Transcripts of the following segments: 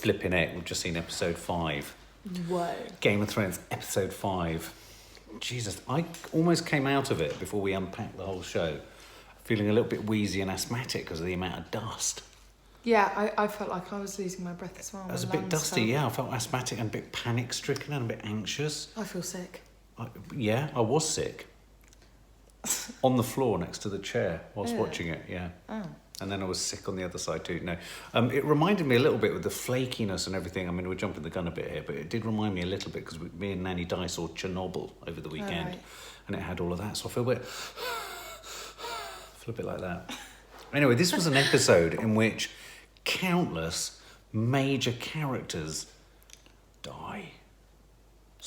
Flipping heck, we've just seen episode 5. Whoa. Game of Thrones, episode 5. Jesus, I almost came out of it before we unpacked the whole show, feeling a little bit wheezy and asthmatic because of the amount of dust. Yeah, I felt like I was losing my breath as well. It was a bit dusty, yeah. I felt asthmatic and a bit panic-stricken and a bit anxious. I feel sick. I was sick. On the floor next to the chair whilst watching it, yeah. Oh. And then I was sick on the other side too. No, it reminded me a little bit with the flakiness and everything. I mean, we're jumping the gun a bit here, but it did remind me a little bit because me and Nanny Di saw Chernobyl over the weekend, and it had all of that. So I feel a bit like that. Anyway, this was an episode in which countless major characters die.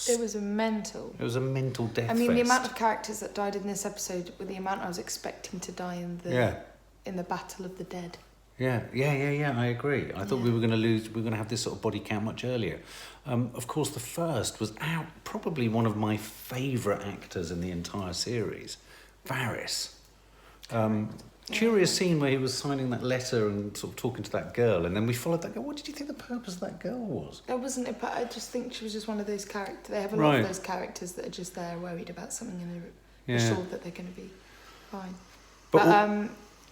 It was a mental death I mean, fest. the amount of characters that died in this episode were the amount I was expecting to die in the Battle of the Dead. Yeah, I agree. I thought we were going to have this sort of body count much earlier. Of course, the first was probably one of my favourite actors in the entire series, Varys. Curious scene where he was signing that letter and sort of talking to that girl, and then we followed that girl. What did you think the purpose of that girl was? It wasn't, but I just think she was just one of those characters. They have a lot of those characters that are just there worried about something and they're sure that they're going to be fine. But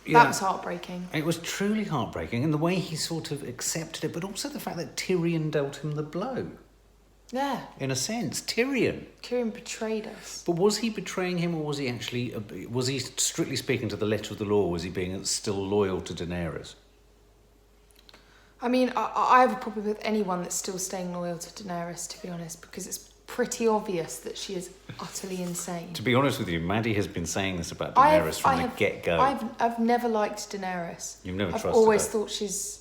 that was heartbreaking. It was truly heartbreaking, and the way he sort of accepted it, but also the fact that Tyrion dealt him the blow. Yeah. In a sense, Tyrion betrayed us. But was he betraying him, or was he actually, was he strictly speaking to the letter of the law, was he being still loyal to Daenerys? I mean, I have a problem with anyone that's still staying loyal to Daenerys, to be honest, because it's pretty obvious that she is utterly insane. To be honest with you, Maddie has been saying this about Daenerys from the get-go. I've never liked Daenerys. You've never trusted her? I've always thought she's...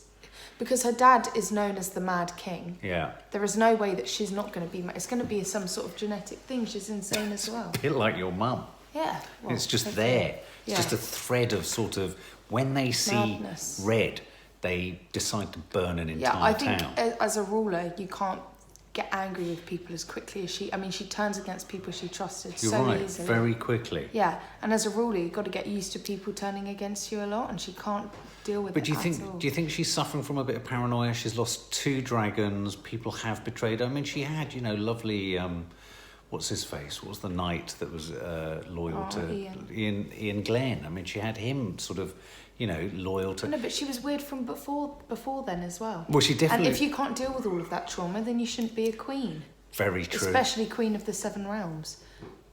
Because her dad is known as the Mad King. Yeah. There is no way that she's not going to be... It's going to be some sort of genetic thing. She's insane as well. A bit like your mum. Yeah. Well, it's just there. It's just a thread of sort of... When they see madness. red, they decide to burn an entire town. Yeah, I think as a ruler, you can't get angry with people as quickly as she... I mean, she turns against people she trusted easily. Very quickly. Yeah, and as a ruler, you've got to get used to people turning against you a lot, and she can't deal with it at all. Do you think she's suffering from a bit of paranoia? She's lost 2 dragons. People have betrayed her. I mean, she had, lovely... what's his face? What was the knight that was loyal to... Ian Glenn. I mean, she had him sort of... loyal to... No, but she was weird from before then as well. Well, she definitely... And if you can't deal with all of that trauma, then you shouldn't be a queen. Very true. Especially Queen of the Seven Realms.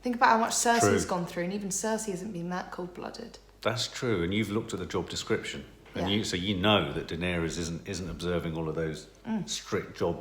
Think about how much Cersei's gone through, and even Cersei hasn't been that cold-blooded. That's true, and you've looked at the job description, and so you know that Daenerys isn't observing all of those strict job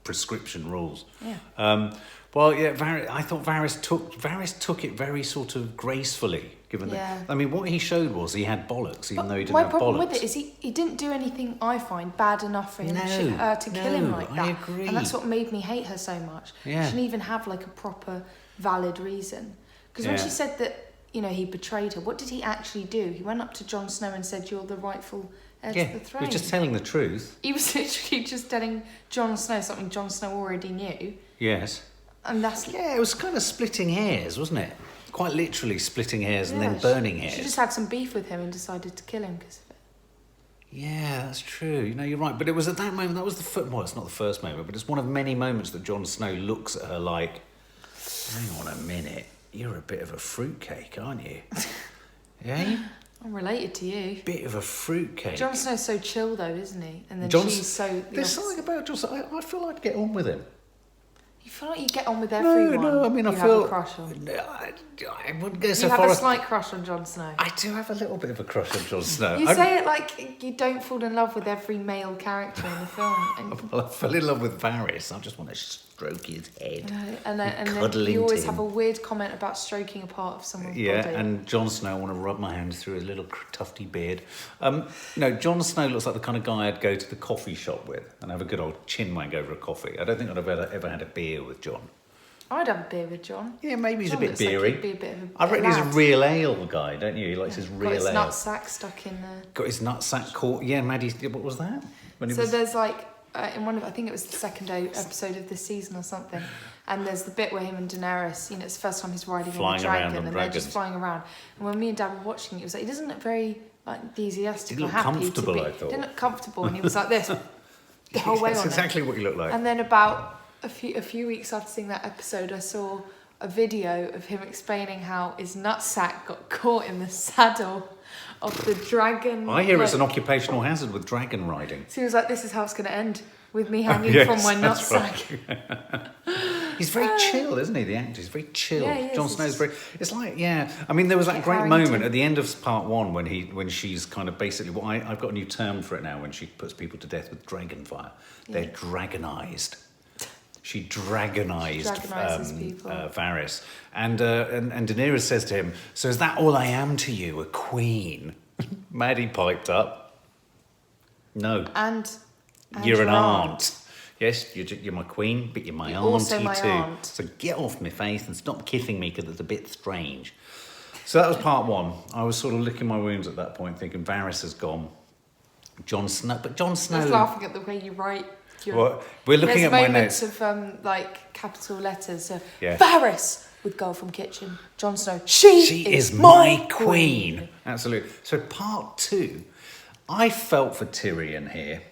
prescription rules. Yeah. I thought Varys took it very sort of gracefully, given that. I mean, what he showed was he had bollocks, even though he didn't have bollocks. My problem with it is he didn't do anything I find bad enough for him to kill him like that. I agree. And that's what made me hate her so much. Yeah. She didn't even have like a proper valid reason. Because when she said that, he betrayed her, what did he actually do? He went up to Jon Snow and said, "You're the rightful heir to the throne." He was just telling the truth. He was literally just telling Jon Snow something Jon Snow already knew. Yes. And that's... Yeah, it was kind of splitting hairs, wasn't it? Quite literally splitting hairs and then burning hairs. She just had some beef with him and decided to kill him because of it. Yeah, that's true. You're right. But it was at that moment, that was well, it's not the first moment, but it's one of many moments that Jon Snow looks at her like, hang on a minute, you're a bit of a fruitcake, aren't you? Yeah? I'm related to you. Bit of a fruitcake. Jon Snow's so chill though, isn't he? And then she's so... There's something about Jon Snow, I feel like I'd get on with him. You feel like you get on with everyone. No, I mean, I feel... You have a crush on. I wouldn't go so far. You have a slight crush on Jon Snow. I do have a little bit of a crush on Jon Snow. You say it like you don't fall in love with every male character in the film. Well, I fell in love with Varys. I just want to stroke his head. And then you always have a weird comment about stroking a part of someone's body. Yeah, and Jon Snow, I want to rub my hands through his little tufty beard. No, Jon Snow looks like the kind of guy I'd go to the coffee shop with and have a good old chin wank over a coffee. I don't think I'd have ever had a beer with Jon. I'd have a beer with John. Yeah, maybe he's a bit beery. I reckon he's a real ale guy, don't you? He likes his real ale. Got his nutsack stuck in there. Got his nutsack caught. Yeah, Maddie, what was that? There's like, in one of, I think it was the second episode of this season or something, and there's the bit where him and Daenerys, it's the first time he's riding on a dragon, and they're just flying around. And when me and Dad were watching it was like, he doesn't look very enthusiastic or happy. Comfortable, I thought. He didn't look comfortable, and he was like this. the whole way That's on exactly it. what you look like. And then about a few weeks after seeing that episode, I saw a video of him explaining how his nutsack got caught in the saddle of the dragon. I hear it's an occupational hazard with dragon riding. So he was like, this is how it's going to end, with me hanging from my nutsack. Right. He's very chill, isn't he, the actor? He's very chill. Yeah, he is. Jon Snow's very... It's like, yeah... I mean, there was that great moment at the end of part one when she's kind of basically... Well, I've got a new term for it now, when she puts people to death with dragon fire. Yeah. They're dragonized. She dragonized Varys. And Daenerys says to him, so is that all I am to you, a queen? Maddie piped up. No. And you're an aunt. Yes, you're my queen, but you're my auntie too. Aunt. So get off my face and stop kissing me because it's a bit strange. So that was part one. I was sort of licking my wounds at that point, thinking Varys has gone. Jon Snow... I was laughing at the way you write... Well, we're looking at my notes. There's moments of like capital letters. Varys with girl from kitchen. Jon Snow. She is my queen. Absolutely. So part two, I felt for Tyrion here.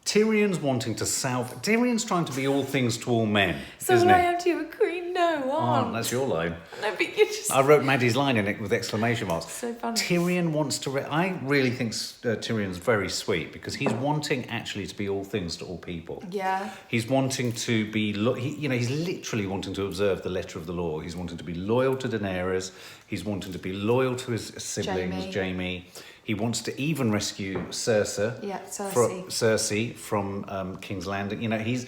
Tyrion's wanting to Tyrion's trying to be all things to all men, so isn't he? I am to you a queen? No, aunt. That's your line. No, but you just... I wrote Maddie's line in it with exclamation marks. So funny. Tyrion wants to... I really think Tyrion's very sweet because he's wanting actually to be all things to all people. Yeah. He's wanting to be... he's literally wanting to observe the letter of the law. He's wanting to be loyal to Daenerys. He's wanting to be loyal to his siblings, Jaime. He wants to even rescue Cersei. Yeah, Cersei. From King's Landing. His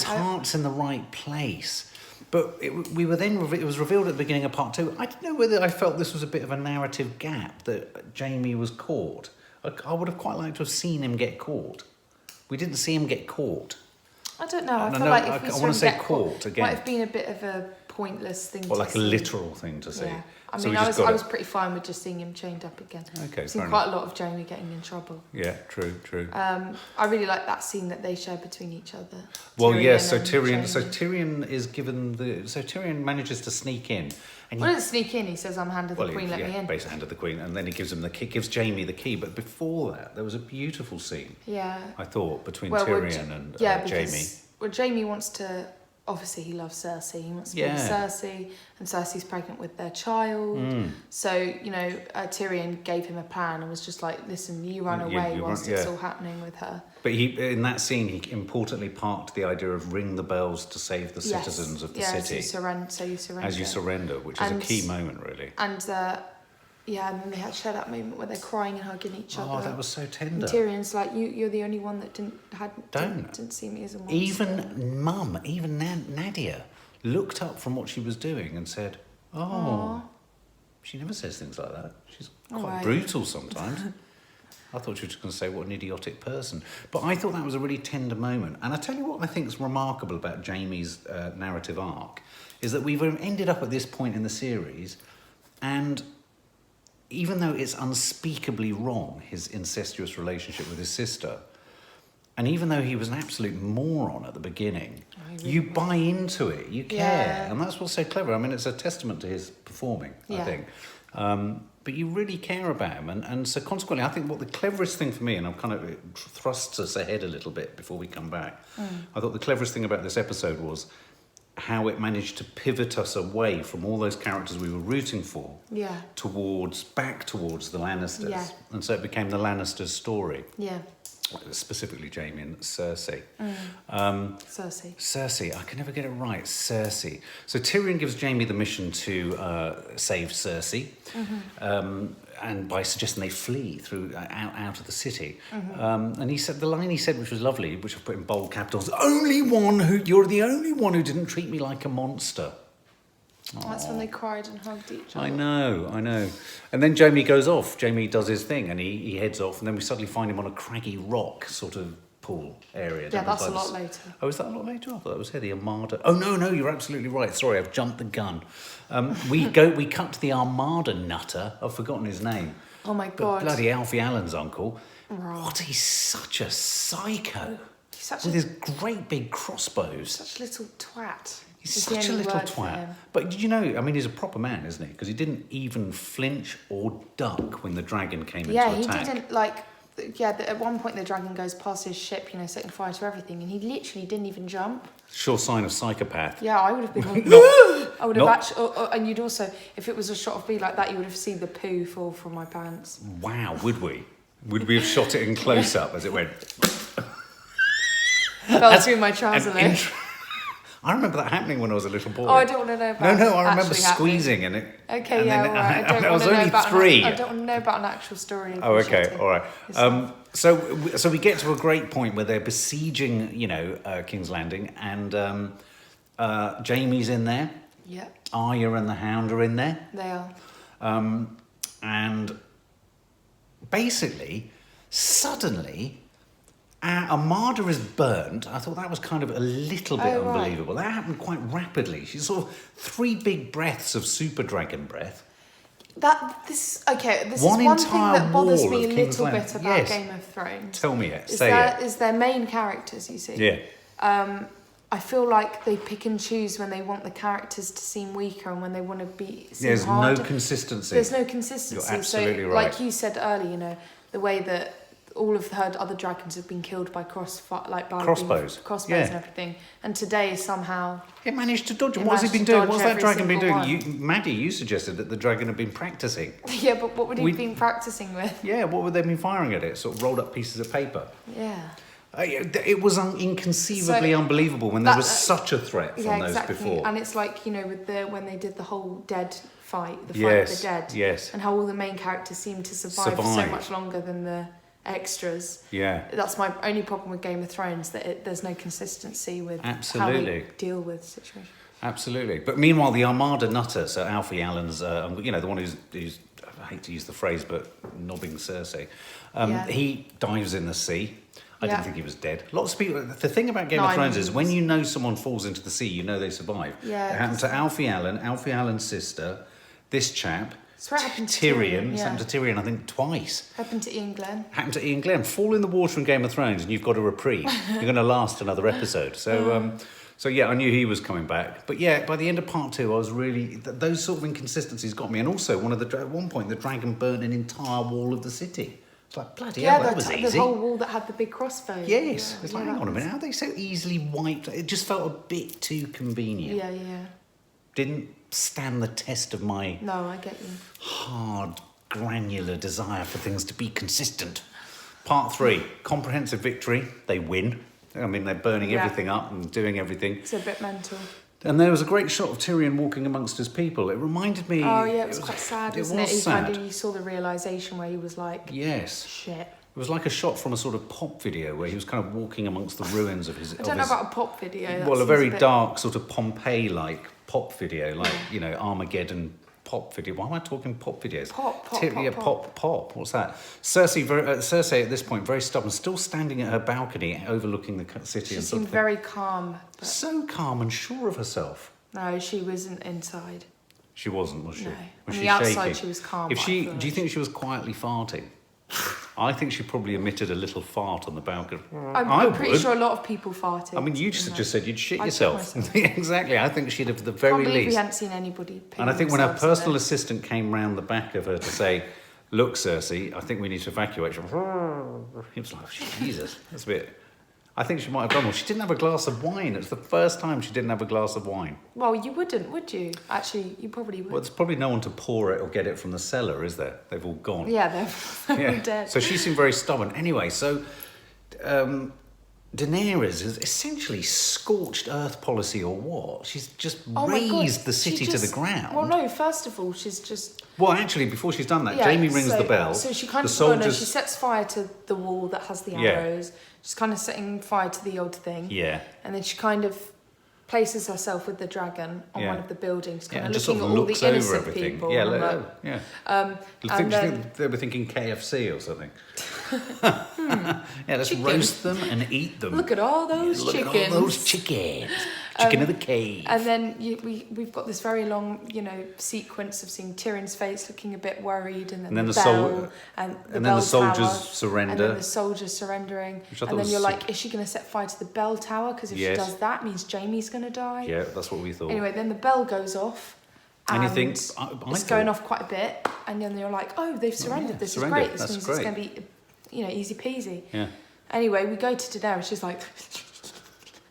heart's in the right place. But it was revealed at the beginning of part two. I don't know whether I felt this was a bit of a narrative gap that Jaime was caught. I would have quite liked to have seen him get caught. We didn't see him get caught. I don't know. I feel like if we saw him get caught again, might have been a bit of a pointless thing. Well, like a literal thing to see. Yeah. I mean, I was pretty fine with just seeing him chained up again. Okay, I've seen quite a lot of Jaime getting in trouble. Yeah, true. I really like that scene that they share between each other. Well, yes. So Tyrion is given Tyrion manages to sneak in. And he doesn't sneak in. He says, "I'm hand of the queen. Let me in." Basically, hand of the queen, and then he gives him the key, gives Jaime the key. But before that, there was a beautiful scene. Yeah. I thought between Tyrion and Jaime. Well, Jaime wants to. Obviously, he loves Cersei. He wants to be with Cersei, and Cersei's pregnant with their child. So, Tyrion gave him a plan and was just like, listen, you run away whilst it's all happening with her. But in that scene, he importantly parked the idea of ring the bells to save the citizens of the city. As you surrender, which is a key moment, really. And and then they had share that moment where they're crying and hugging each other. Oh, that was so tender. And Tyrion's like, you're the only one that didn't see me as a monster. Even Nadia looked up from what she was doing and said, "Oh, she never says things like that. She's quite brutal sometimes." I thought she was going to say, "What an idiotic person." But I thought that was a really tender moment. And I tell you what I think is remarkable about Jaime's narrative arc is that we've ended up at this point in the series, and even though it's unspeakably wrong, his incestuous relationship with his sister, and even though he was an absolute moron at the beginning, you buy into it, you care. And that's what's so clever. I mean, it's a testament to his performing, I think. But you really care about him. And so consequently, I think what the cleverest thing for me, and I've kind of thrust us ahead a little bit before we come back, I thought the cleverest thing about this episode was how it managed to pivot us away from all those characters we were rooting for back towards the Lannisters. And so it became the Lannisters' story. Yeah. Specifically Jaime and Cersei. Cersei, I can never get it right. Cersei. So Tyrion gives Jaime the mission to save Cersei, and by suggesting they flee out of the city. And he said the line he said, which was lovely, which I've put in bold capitals: "You're the only one who didn't treat me like a monster." That's when they cried and hugged each other. I know. And then Jaime goes off. Jaime does his thing and he heads off, and then we suddenly find him on a craggy rock sort of pool area. Yeah, that's a lot later. Oh, is that a lot later? I thought that was here, the Armada. Oh, no, you're absolutely right. Sorry, I've jumped the gun. We cut to the Armada nutter. I've forgotten his name. Oh, my God. But bloody Alfie Allen's uncle. Right. What, he's such a psycho. With his great big crossbows. Such a little twat. He's such a little twat. But did you know, I mean, he's a proper man, isn't he? Because he didn't even flinch or duck when the dragon came into attack. Yeah, he didn't, at one point the dragon goes past his ship, setting fire to everything, and he literally didn't even jump. Sure sign of psychopath. Yeah, I would have been like, I would have actually, and you'd also, if it was a shot of me like that, you would have seen the poo fall from my pants. Wow, would we? Would we have shot it in close up as it went? Fell through my trouser leg. I remember that happening when I was a little boy. Oh, I don't want to know about. No, I remember squeezing and it. Okay, and yeah, all right. I was only 3. I don't want to know about an actual story. Oh, okay, all right. So we get to a great point where they're besieging, King's Landing, and Jaime's in there. Yeah. Arya and the Hound are in there. They are. And basically, suddenly, Armada is burnt. I thought that was kind of a little bit unbelievable. Right. That happened quite rapidly. She's sort of 3 big breaths of super dragon breath. This is one thing that bothers me a little bit about Game of Thrones. Tell me it. Is their main characters, you see. Yeah. I feel like they pick and choose when they want the characters to seem weaker and when they want to seem harder. There's no consistency. There's no consistency. You're absolutely right. Like you said earlier, the way that all of her other dragons have been killed by crossbows and everything. And today somehow it managed to dodge. What has he been doing? What's that dragon been doing? Maddie, you suggested that the dragon had been practicing. Yeah, but what would he have been practicing with? Yeah, what would they been firing at it? Sort of rolled up pieces of paper. Yeah. It was inconceivably unbelievable when there was such a threat from those before. And it's like, with when they did the whole dead fight, the fight of the dead. Yes. And how all the main characters seem to survive so much longer than the extras. Yeah. That's my only problem with Game of Thrones, that there's no consistency with how they deal with situations. Absolutely. But meanwhile, the Armada nutter, so Alfie Allen's, the one who's I hate to use the phrase, but knobbing Cersei, he dives in the sea. I didn't think he was dead. Lots of people. The thing about Game of Thrones is when you know someone falls into the sea, you know they survive. Yeah. It happened to Alfie Allen's sister, this chap. So it happened to Tyrion. It's happened to Tyrion, I think, twice. Happened to Ian Glenn. Fall in the water in Game of Thrones, and you've got a reprieve. You're going to last another episode. So, I knew he was coming back. But yeah, by the end of part 2, I was really those sort of inconsistencies got me. And also, at one point, the dragon burnt an entire wall of the city. It's like, bloody hell, that was easy. The whole wall that had the big crossbow. Yes. It's like, hang on a minute, how are they so easily wiped? It just felt a bit too convenient. Yeah. Didn't stand the test of my... No, I get you. ...hard, granular desire for things to be consistent. Part 3, comprehensive victory. They win. I mean, they're burning everything up and doing everything. It's a bit mental. And there was a great shot of Tyrion walking amongst his people. It reminded me... Oh, yeah, it was quite sad, wasn't it? Sad. You saw the realisation where he was like... Yes. Shit. It was like a shot from a sort of pop video where he was kind of walking amongst the ruins of his... I don't know about a pop video. Well, a very dark sort of Pompeii-like pop video, like, Armageddon pop video. Why am I talking pop videos? Pop. What's that? Cersei at this point, very stubborn, still standing at her balcony overlooking the city. She seemed very calm. So calm and sure of herself. No, she wasn't inside. She wasn't, was she? No. Was On she the outside, shaking? she was calm. Do you think she was quietly farting? I think she probably emitted a little fart on the balcony. I'm pretty sure a lot of people farted. I mean, you just said you'd shit yourself. Exactly. I think she'd have, at the very least. We hadn't seen anybody. And I think when her personal assistant came round the back of her to say, "Look, Cersei, I think we need to evacuate," he was like, "Jesus, that's a bit." I think she might have done well. She didn't have a glass of wine. It's the first time she didn't have a glass of wine. Well, you wouldn't, would you? Actually, you probably would. Well, there's probably no one to pour it or get it from the cellar, is there? They've all gone. Yeah, they're all dead. So she seemed very stubborn. Anyway, so Daenerys has essentially scorched earth policy or what? She's just razed the city to the ground. Well, no, first of all, she's just... Well, actually, before she's done that, Jaime rings the bell. So she kind of... she sets fire to the wall that has the arrows. Yeah. She's kind of setting fire to the old thing. Yeah. And then she kind of places herself with the dragon on one of the buildings, kind of looking at all the innocent people. Do you think they were thinking KFC or something? Let's roast them and eat them. Look at all those chickens. Look at all those chickens. Chicken of the cave. And then we've got this very long, sequence of seeing Tyrion's face looking a bit worried, and then the bell, and then the soldiers surrender. And then the soldiers surrendering. And then you're like, is she going to set fire to the bell tower? Because if she does that, it means Jaime's going to die. Yeah, that's what we thought. Anyway, then the bell goes off. And you think it's going off quite a bit, and then you're like, oh, they've surrendered. This is great. This means it's going to be easy peasy. Yeah. Anyway, we go to Daenerys. She's like,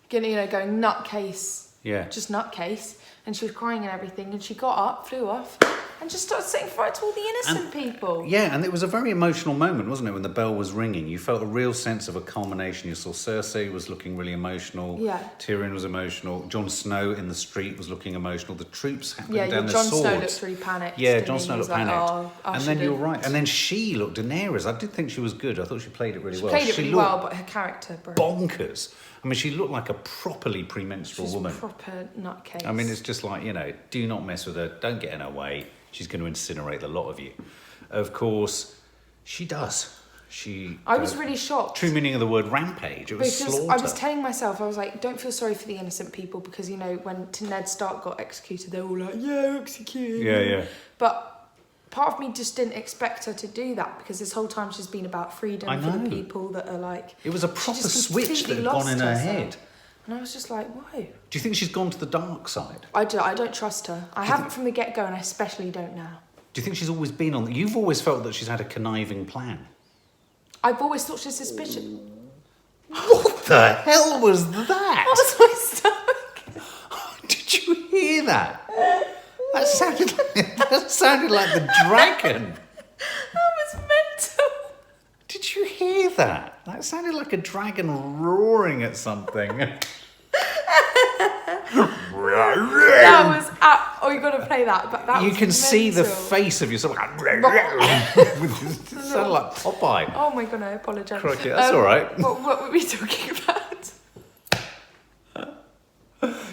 going nutcase. Yeah. Just nutcase. And she was crying and everything. And she got up, flew off, and just started setting fire to all the innocent people. Yeah, and it was a very emotional moment, wasn't it, when the bell was ringing? You felt a real sense of a culmination. You saw Cersei was looking really emotional. Yeah. Tyrion was emotional. Jon Snow in the street was looking emotional. The troops happening down the Jon swords. Snow looked really panicked. Yeah, Jon Snow looked panicked. Oh, and then you're right. And then she looked, Daenerys, I did think she was good. I thought she played it really well. She played it really well, but her character broke. Bonkers. I mean, she looked like a properly premenstrual woman. Proper nutcase. I mean, it's just like, do not mess with her. Don't get in her way. She's going to incinerate the lot of you. Of course, she does. I was really shocked. True meaning of the word rampage. It was slaughter. I was telling myself, I was like, don't feel sorry for the innocent people because, when Ned Stark got executed, they were all like, yeah, executed. Yeah. But part of me just didn't expect her to do that because this whole time she's been about freedom for the people that are like... It was a proper switch that had gone in her head. And I was just like, whoa. Do you think she's gone to the dark side? I don't trust her. I haven't from the get-go, and I especially don't now. Do you think she's always been on... You've always felt that she's had a conniving plan. I've always thought she's suspicious. What the hell was that? That was my stomach. Did you hear that? That sounded like the dragon. That was mental. Did you hear that? That sounded like a dragon roaring at something. That was... Oh, you got to play that. But that you was can mental. see the face of yourself. It sounded like Popeye. Oh my God, I apologise. Crikey, that's all right. What were we talking about?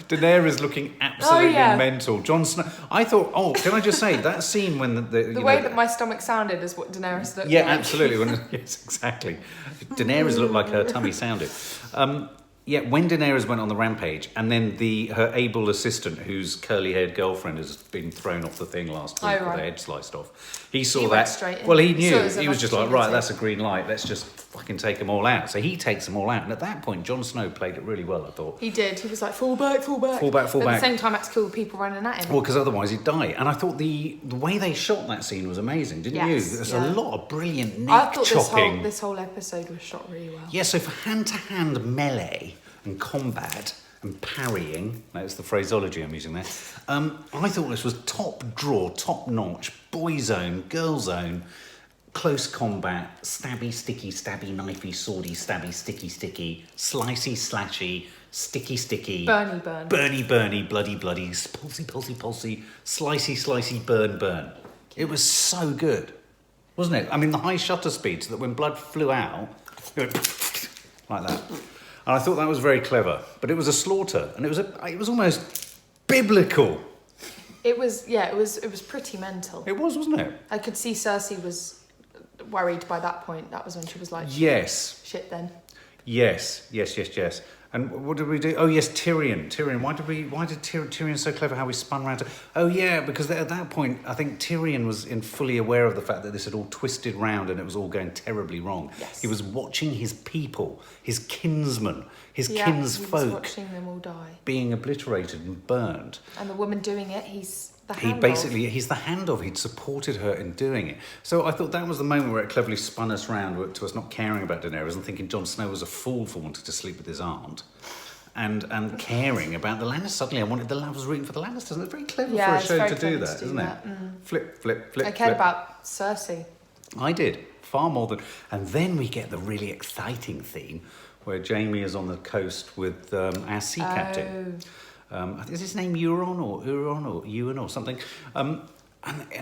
Daenerys looking absolutely mental. Jon Snow. I thought, can I just say, that scene when the way that my stomach sounded is what Daenerys looked like. Yeah, absolutely. Yes, exactly. Daenerys looked like her tummy sounded. When Daenerys went on the rampage, and then her able assistant, whose curly-haired girlfriend has been thrown off the thing last week with her head sliced off, he saw that. Went straight in. Well, he knew. He was just like, right, that's a green light. Let's just fucking take them all out. So he takes them all out. And at that point, Jon Snow played it really well, I thought. He did. He was like, fall back. Fall back. But at the same time, had to kill the people running at him. Well, because otherwise he'd die. And I thought the way they shot that scene was amazing, didn't you? There's a lot of brilliant neck chopping. This whole episode was shot really well. Yeah, so for hand-to-hand melee and combat and parrying, that's the phraseology I'm using there, I thought this was top draw, top notch, boy zone, girl zone, close combat, stabby, sticky, stabby, knifey, swordy, stabby, sticky, slicey, slashy, sticky, burny, bloody, pulsy, slicey, burn. It was so good, wasn't it? I mean, the high shutter speed so that when blood flew out, it went like that. And I thought that was very clever, but it was a slaughter, and it was almost biblical. It was pretty mental. It was, wasn't it? I could see Cersei was worried by that point. That was when she was like, yes, shit then. Yes. And what did we do? Oh yes, Tyrion. Why did Tyrion so clever how we spun around? Oh yeah, because at that point, I think Tyrion was fully aware of the fact that this had all twisted round and it was all going terribly wrong. Yes. He was watching his people, his kinsmen, his kinsfolk. He was watching them all die. Being obliterated and burned. And the woman doing it, he's the handoff. He'd supported her in doing it. So I thought that was the moment where it cleverly spun us round to us not caring about Daenerys and thinking Jon Snow was a fool for wanting to sleep with his aunt, and caring about the Lannisters. Suddenly, I was rooting for the Lannisters. And it's very clever for a show to do that, isn't it? Flip. I cared about Cersei. I did far more than. And then we get the really exciting theme where Jaime is on the coast with our sea captain. Is his name Euron or something? And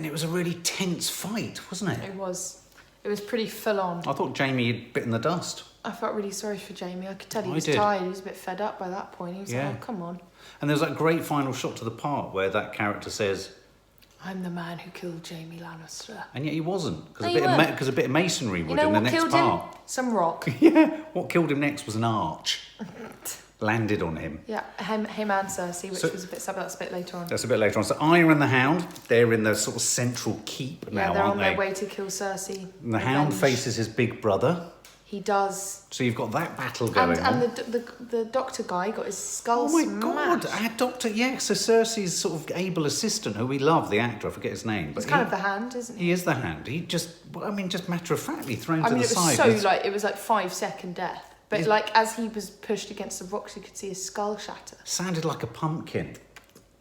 it was a really tense fight, wasn't it? It was pretty full on. I thought Jaime had bitten the dust. I felt really sorry for Jaime. I could tell he was tired. He was a bit fed up by that point. He was like, oh, come on. And there's that great final shot to the part where that character says, I'm the man who killed Jaime Lannister. And yet he wasn't, because a bit of masonry would in the next part. Some rock. Yeah, what killed him next was an arch. Landed on him. Yeah, him and Cersei, which was that's a bit later on. That's a bit later on. So Iron and the Hound, they're in the sort of central keep now, aren't they? They're on their way to kill Cersei. And the Hound faces his big brother. He does. So you've got that battle going on. And the doctor guy got his skull smashed. Oh my God, our doctor, yeah. So Cersei's sort of able assistant, who we love, the actor, I forget his name. But he's kind of the hand, isn't he? He is the hand. He just matter-of-factly thrown to the it side. it was like 5-second death. But like as he was pushed against the rocks, you could see his skull shatter. Sounded like a pumpkin,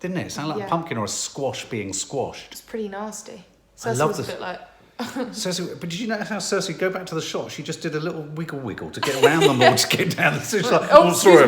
didn't it? It sounded like a pumpkin or a squash being squashed. It's pretty nasty. I love was a bit like... Cersei, but did you notice how Cersei, go back to the shot, she just did a little wiggle to get around them all to get down the stairs. Like, sorry.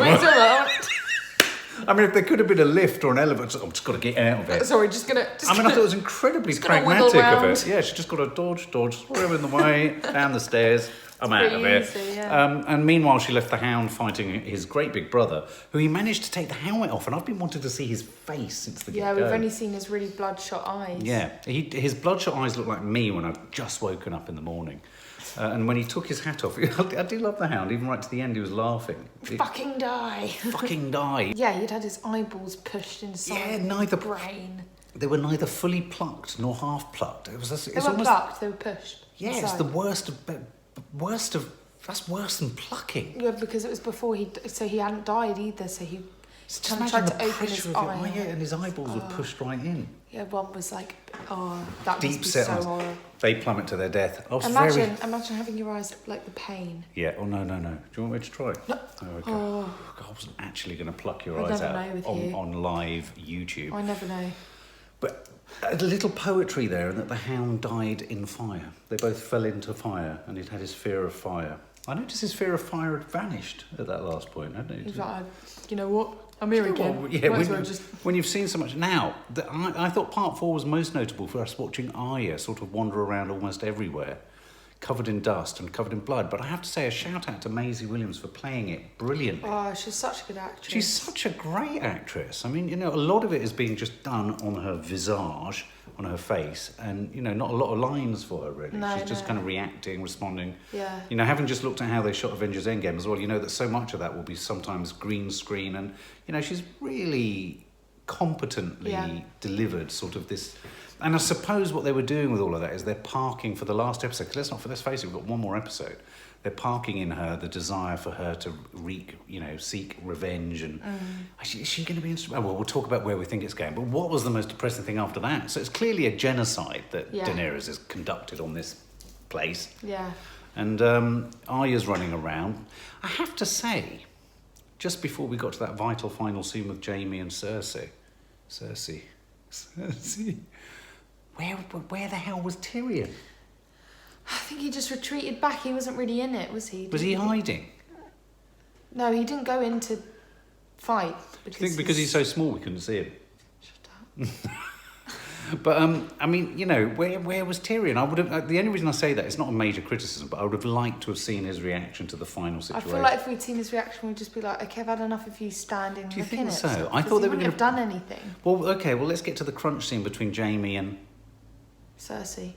I mean, if there could have been a lift or an elevator, I've just got to get out of it. Sorry, I thought it was incredibly pragmatic of it. Yeah, she just got to dodge, throw in the way, down the stairs. I'm out of it. Easy, yeah. And meanwhile, she left the Hound fighting his great big brother, who he managed to take the helmet off. And I've been wanting to see his face since the get-go. Yeah, we've only seen his really bloodshot eyes. Yeah, his bloodshot eyes look like me when I've just woken up in the morning. And when he took his hat off, I do love the Hound. Even right to the end, he was laughing. Fucking die. Fucking die. Yeah, he'd had his eyeballs pushed inside his brain. They were neither fully plucked nor half plucked. They weren't plucked, they were pushed. Yeah, inside. It's the worst of... That's worse than plucking. Yeah, because it was before he hadn't died either, so he tried to open his eye. Yeah, and his eyeballs were pushed right in. Yeah, one was like, that deep must be set so horrible. They plummet to their death. Imagine having your eyes, like the pain. Yeah, no. Do you want me to try? No. God, I wasn't actually going to pluck your eyes out on live YouTube. I never know. But a little poetry there, and that the Hound died in fire. They both fell into fire, and he'd had his fear of fire. I noticed his fear of fire had vanished at that last point, hadn't it? He's like, you know what? I'm here again. Well, yeah, when you've seen so much. Now, I thought part 4 was most notable for us watching Arya sort of wander around almost everywhere, covered in dust and covered in blood. But I have to say a shout out to Maisie Williams for playing it brilliantly. Oh, she's such a good actress. She's such a great actress. I mean, a lot of it is being just done on her visage, on her face, and, not a lot of lines for her, really. No, she's just kind of reacting, responding. Yeah. Having just looked at how they shot Avengers Endgame as well, that so much of that will be sometimes green screen, and, she's really competently delivered sort of this... And I suppose what they were doing with all of that is they're parking for the last episode, because let's face it, we've got one more episode. They're parking in her the desire for her to seek revenge, and is she going to be instrumental? Well, we'll talk about where we think it's going, but what was the most depressing thing after that? So it's clearly a genocide that Daenerys has conducted on this place. Yeah. And Arya's running around. I have to say, just before we got to that vital final scene with Jaime and Cersei, where the hell was Tyrion? I think he just retreated back. He wasn't really in it, was he? Was he hiding? No, he didn't go in to fight. Because he's so small we couldn't see him? Shut up. But, I mean, where was Tyrion? I would have... The only reason I say that, it's not a major criticism, but I would have liked to have seen his reaction to the final situation. I feel like if we'd seen his reaction, we'd just be like, okay, I've had enough of you standing. Do you think so? So, I thought they wouldn't have done anything. Well, okay, let's get to the crunch scene between Jaime and... Cersei.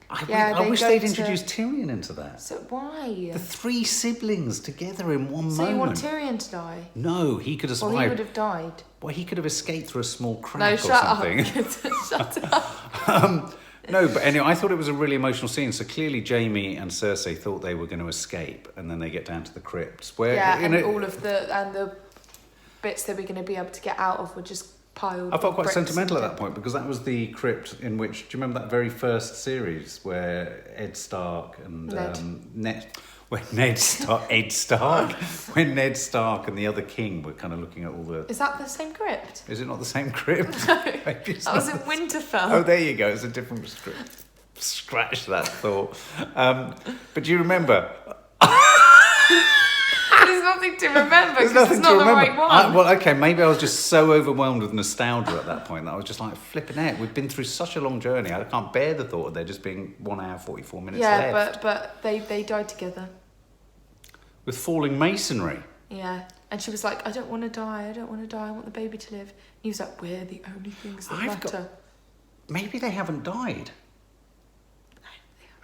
I wish they'd introduced Tyrion into that. So why? The 3 siblings together in one moment. So you want Tyrion to die? No, he could have survived. Or he would have died. Well, he could have escaped through a small crack or something. Shut up. No, but anyway, I thought it was a really emotional scene. So clearly Jaime and Cersei thought they were going to escape, and then they get down to the crypts. Where, all of the bits they were going to be able to get out of were just piled. I felt quite sentimental at that point, because that was the crypt in which... Do you remember that very first series where Ed Stark and Ned Stark and the other king were kind of looking at all the... Is that the same crypt? Is it not the same crypt? No, that was in Winterfell. Oh, there you go. It's a different script. Scratch that thought. But do you remember... There's nothing to remember because it's not the right one. Maybe I was just so overwhelmed with nostalgia at that point that I was just like, flipping heck, we've been through such a long journey. I can't bear the thought of there just being 1 hour, 44 minutes left. Yeah, but they died together. With falling masonry. Yeah. And she was like, I don't want to die, I want the baby to live. And he was like, we're the only things that matter. Maybe they haven't died.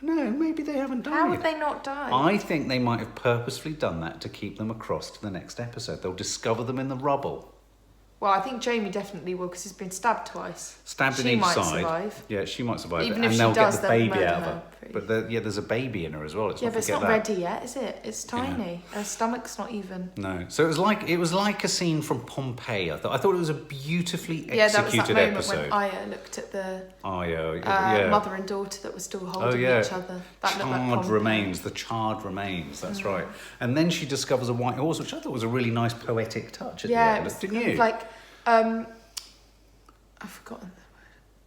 No, maybe they haven't died. How would they not die? I think they might have purposefully done that to keep them across to the next episode. They'll discover them in the rubble. Well, I think Jaime definitely will, because he's been stabbed twice. Stabbed in each side. She might survive. Yeah, she might survive. Even and if they'll she does, get the baby murder out of her, her. pretty. But there's a baby in her as well. Let's but it's not that. ready yet, is it? It's tiny. Yeah. Her stomach's not even. No. So it was like a scene from Pompeii. I thought it was a beautifully executed that was that moment episode. when Aya looked at the yeah. mother and daughter that were still holding each other. That looked like Pompeii. The charred remains. That's right. And then she discovers a white horse, which I thought was a really nice poetic touch at the end. Didn't you? Like, I've forgotten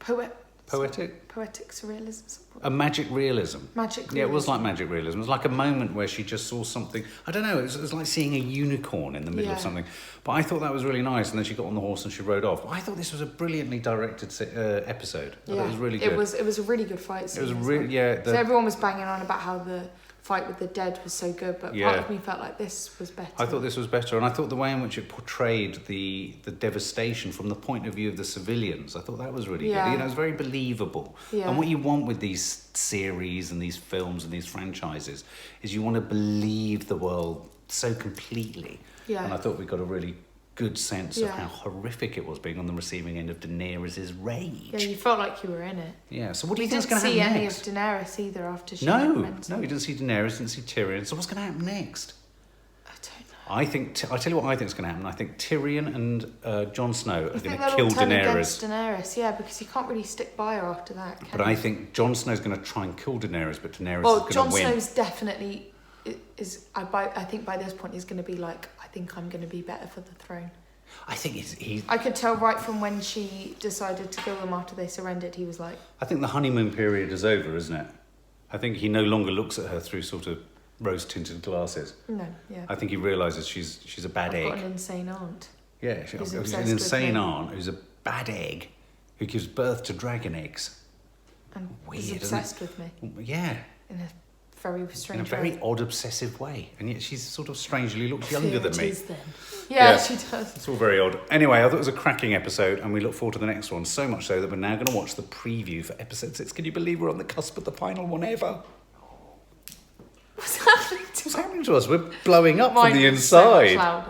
the word. Poetic surrealism. A magic realism. Magic realism. Yeah, it was like magic realism. It was like a moment where she just saw something. I don't know. It was like seeing a unicorn in the middle of something. But I thought that was really nice. And then she got on the horse and she rode off. But I thought this was a brilliantly directed episode. I thought it was really good. It was a really good fight scene. It was really so everyone was banging on about how the fight with the dead was so good, but part of me felt like this was better. I thought this was better, and I thought the way in which it portrayed the devastation from the point of view of the civilians, I thought that was really good. You know, it was very believable. Yeah. And what you want with these series and these films and these franchises is you want to believe the world so completely. Yeah. And I thought we got a really good sense of how horrific it was being on the receiving end of Daenerys' rage. Yeah, you felt like you were in it. Yeah, so what do you think is going to happen next? You didn't see any of Daenerys either after she went. No, you didn't see Daenerys, didn't see Tyrion. So what's going to happen next? I don't know. I tell you what I think is going to happen. I think Tyrion and Jon Snow are going to kill turn Daenerys. Against Daenerys, yeah, because you can't really stick by her after that. But I think Jon Snow's going to try and kill Daenerys, but Daenerys is going to win. Jon Snow's definitely I think by this point he's going to be like, I think I'm going to be better for the throne. I think he's. I could tell right from when she decided to kill them after they surrendered. He was like. I think the honeymoon period is over, isn't it? I think he no longer looks at her through sort of rose-tinted glasses. No, yeah. I think he realises she's a bad egg. I've got an insane aunt. Yeah, she's an insane aunt who's a bad egg who gives birth to dragon eggs. And weird, is obsessed with me. Yeah. In a very strange in a very odd, obsessive way, and yet she's sort of strangely looks younger than me. Yeah, she does. It's all very odd. Anyway, I thought it was a cracking episode, and we look forward to the next one. So much so that we're now going to watch the preview for episode 6. Can you believe we're on the cusp of the final one ever? What's happening to us? What's happening to us? We're blowing up from the inside.